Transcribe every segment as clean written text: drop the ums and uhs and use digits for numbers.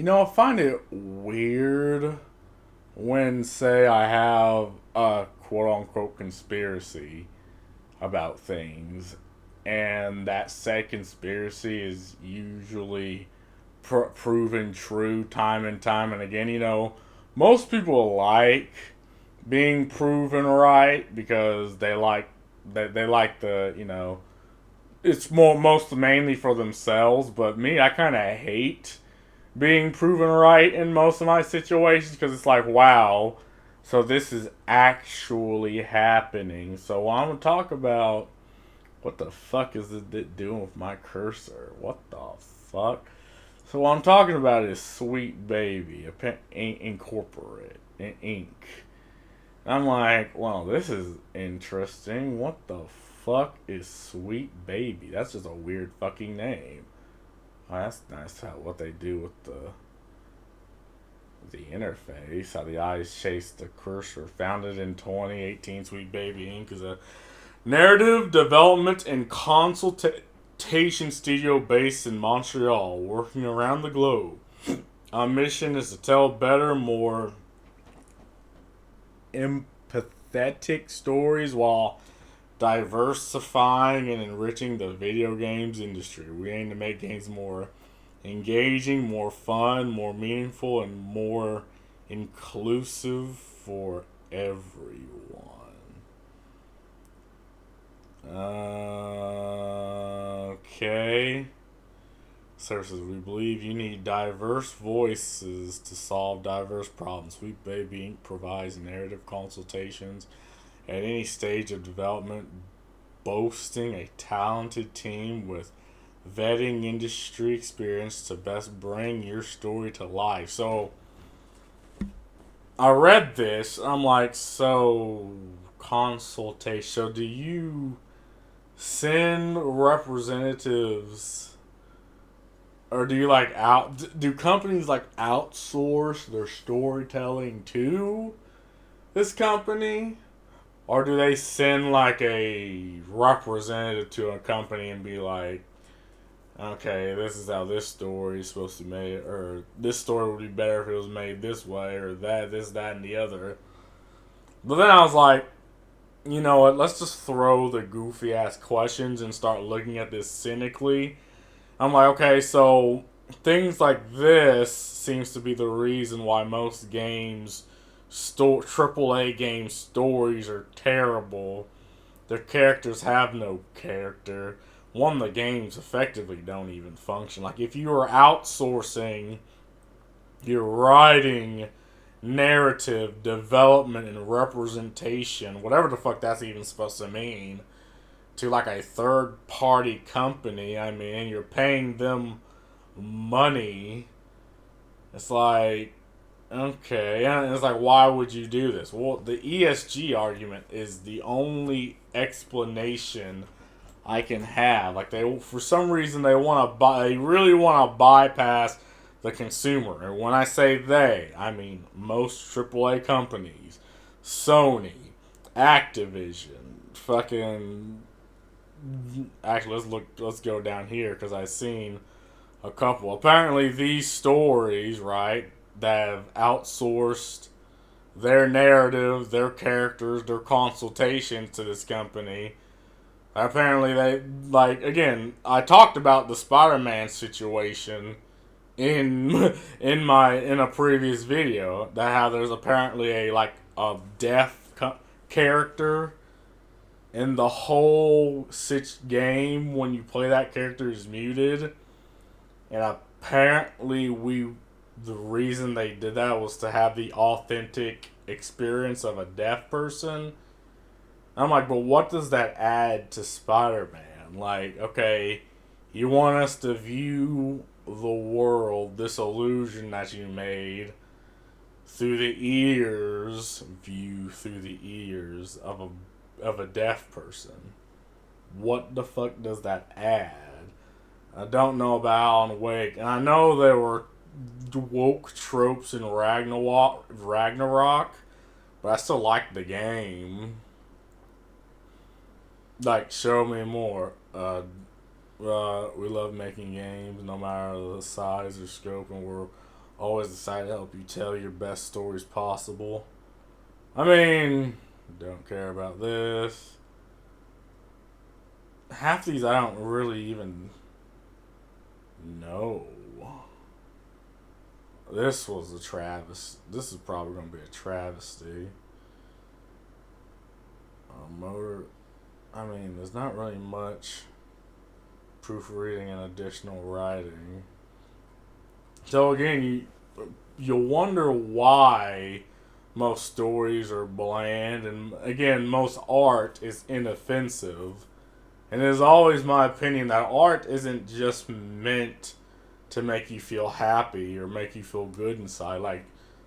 I find it weird when, say, I have a quote unquote conspiracy about things, and that said conspiracy is usually proven true time and time and again. Most people like being proven right because they like it's most mainly for themselves. But me, I kind of hate being proven right in most of my situations because it's like, wow, so this is actually happening. So I'm gonna talk about what the fuck is it doing with my cursor? What the fuck? So what I'm talking about is Sweet Baby, Incorporate, Inc. I'm like, well, this is interesting. What the fuck is Sweet Baby? That's just a weird fucking name. Oh, that's nice how what they do with the interface, how the eyes chase the cursor. Founded in 2018, Sweet Baby Inc. is a narrative development and consultation studio based in Montreal, working around the globe. Our mission is to tell better, more empathetic stories while diversifying and enriching the video games industry. We aim to make games more engaging, more fun, more meaningful, and more inclusive for everyone. Okay. Services. We believe you need diverse voices to solve diverse problems. Sweet Baby Inc. provides narrative consultations at any stage of development, boasting a talented team with vetting industry experience to best bring your story to life. So I read this. I'm like, so consultation. So do you send representatives, or do you like do companies like outsource their storytelling to this company, or do they send like a representative to a company and be like, okay, this is how this story is supposed to be made, or this story would be better if it was made this way, or that, this, that, and the other. But then I was like, you know what, let's just throw the goofy ass questions and start looking at this cynically. I'm like, okay, so things like this seems to be the reason why most games, AAA game stories are terrible. Their characters have no character. One, the games effectively don't even function. Like, if you are outsourcing your writing, narrative, development, and representation, whatever the fuck that's even supposed to mean, to like a third party company, I mean, and you're paying them money, it's like, okay. And it's like, why would you do this? Well, the ESG argument is the only explanation I can have. Like, they, for some reason, they really want to bypass the consumer. And when I say they, I mean most AAA companies, Sony, Activision, fucking. Actually, let's go down here because I've seen a couple. Apparently, these stories, right, that have outsourced their narrative, their characters, their consultations to this company. Apparently, they like, again. I talked about the Spider-Man situation in in a previous video. That how there's apparently a deaf character in the whole game when you play that character is muted, and apparently the reason they did that was to have the authentic experience of a deaf person. I'm like, but what does that add to Spider-Man? Like, okay, you want us to view the world, this illusion that you made, view through the ears of a deaf person. What the fuck does that add? I don't know about Alan Wake, and I know there were woke tropes in Ragnarok, but I still like the game. Like, show me more. We love making games, no matter the size or scope, and we're Always decide to help you tell your best stories possible. I mean, don't care about this. Half these I don't really even know. This was a travesty. This is probably going to be a travesty. Motor. I mean, there's not really much proofreading and additional writing. So again, you wonder why most stories are bland, and again, most art is inoffensive. And it is always my opinion that art isn't just meant to make you feel happy or make you feel good inside. Like,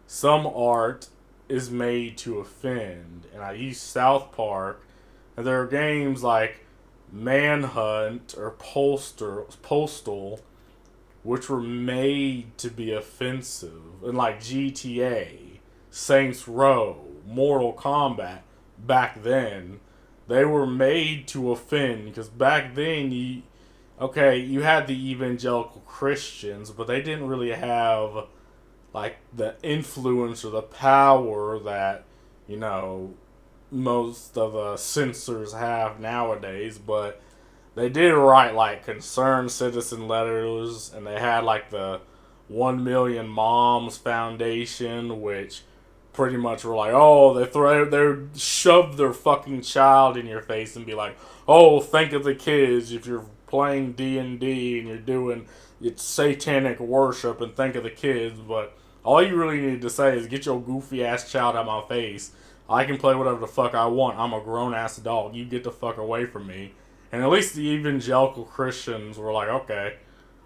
some art is made to offend. And I use South Park, and there are games like Manhunt or Postal, which were made to be offensive. And like GTA, Saints Row, Mortal Kombat, back then, they were made to offend. Because back then, you had the evangelical Christians, but they didn't really have like the influence or the power that, you know, most of the censors have nowadays. But they did write like concerned citizen letters, and they had like the 1 Million Moms Foundation, which pretty much were like, oh, they shove their fucking child in your face and be like, oh, think of the kids if you're playing D&D and you're doing it's satanic worship, and think of the kids. But all you really need to say is get your goofy ass child out of my face. I can play whatever the fuck I want. I'm a grown ass adult. You get the fuck away from me. And at least the evangelical Christians were like, okay,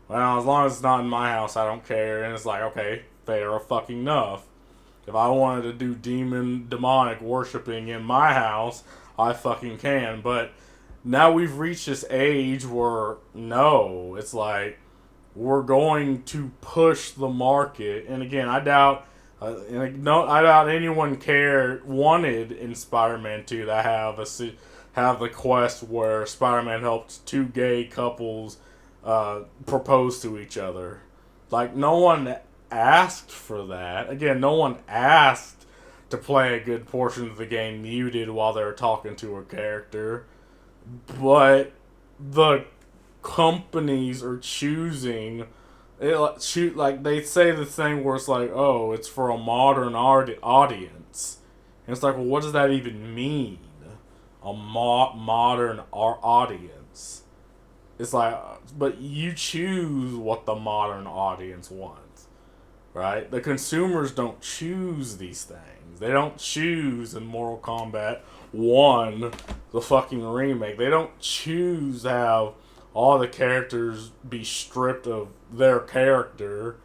well, as long as it's not in my house, I don't care. And it's like, okay, fair fucking enough. If I wanted to do demonic worshiping in my house, I fucking can. But now we've reached this age where, no, it's like, we're going to push the market. And again, I doubt anyone wanted in Spider-Man 2 to have the quest where Spider-Man helped two gay couples propose to each other. Like, no one asked for that. Again, no one asked to play a good portion of the game muted while they're talking to a character. But the companies are choosing it, like they say the thing where it's like, oh, it's for a modern audience. And it's like, well, what does that even mean? A modern audience. It's like, but you choose what the modern audience wants, right? The consumers don't choose these things. They don't choose in Mortal Kombat 1, the fucking remake. They don't choose to have all the characters be stripped of their character,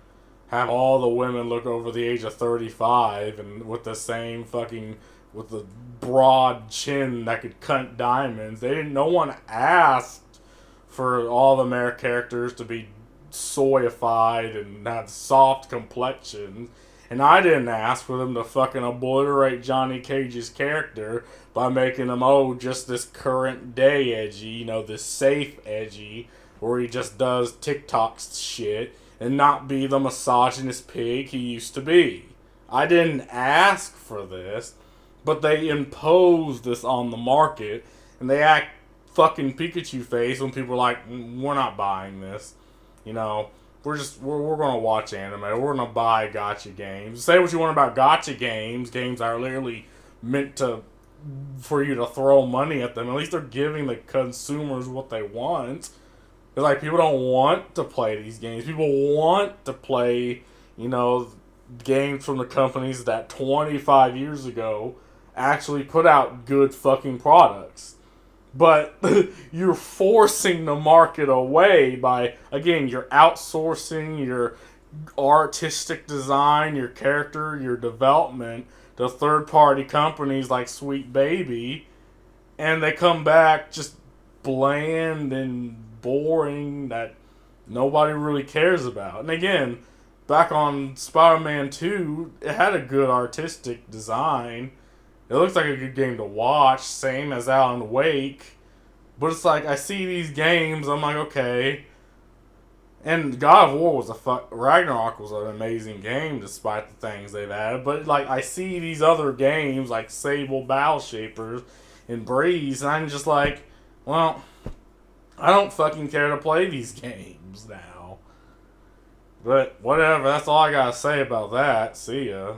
have all the women look over the age of 35 and with the same fucking, with the broad chin that could cut diamonds. No one asked for all the male characters to be soyified and have soft complexions. And I didn't ask for them to fucking obliterate Johnny Cage's character by making him, oh, just this current day edgy, this safe edgy, where he just does TikTok shit and not be the misogynist pig he used to be. I didn't ask for this, but they impose this on the market, and they act fucking Pikachu face when people are like, we're not buying this. We're gonna watch anime. We're gonna buy gacha games. Say what you want about gacha games. Games are literally meant for you to throw money at them. At least they're giving the consumers what they want. It's like, people don't want to play these games. People want to play, games from the companies that 25 years ago actually put out good fucking products. But you're forcing the market away by, again, you're outsourcing your artistic design, your character, your development to third-party companies like Sweet Baby, and they come back just bland and boring that nobody really cares about. And again, back on Spider-Man 2, it had a good artistic design. It looks like a good game to watch, same as Alan Wake. But it's like, I see these games, I'm like, okay, And God of War was Ragnarok was an amazing game despite the things they've added. But like I see these other games like Sable Battle Shapers and Breeze, and I'm just like, well, I don't fucking care to play these games now. But whatever, that's all I gotta say about that. See ya.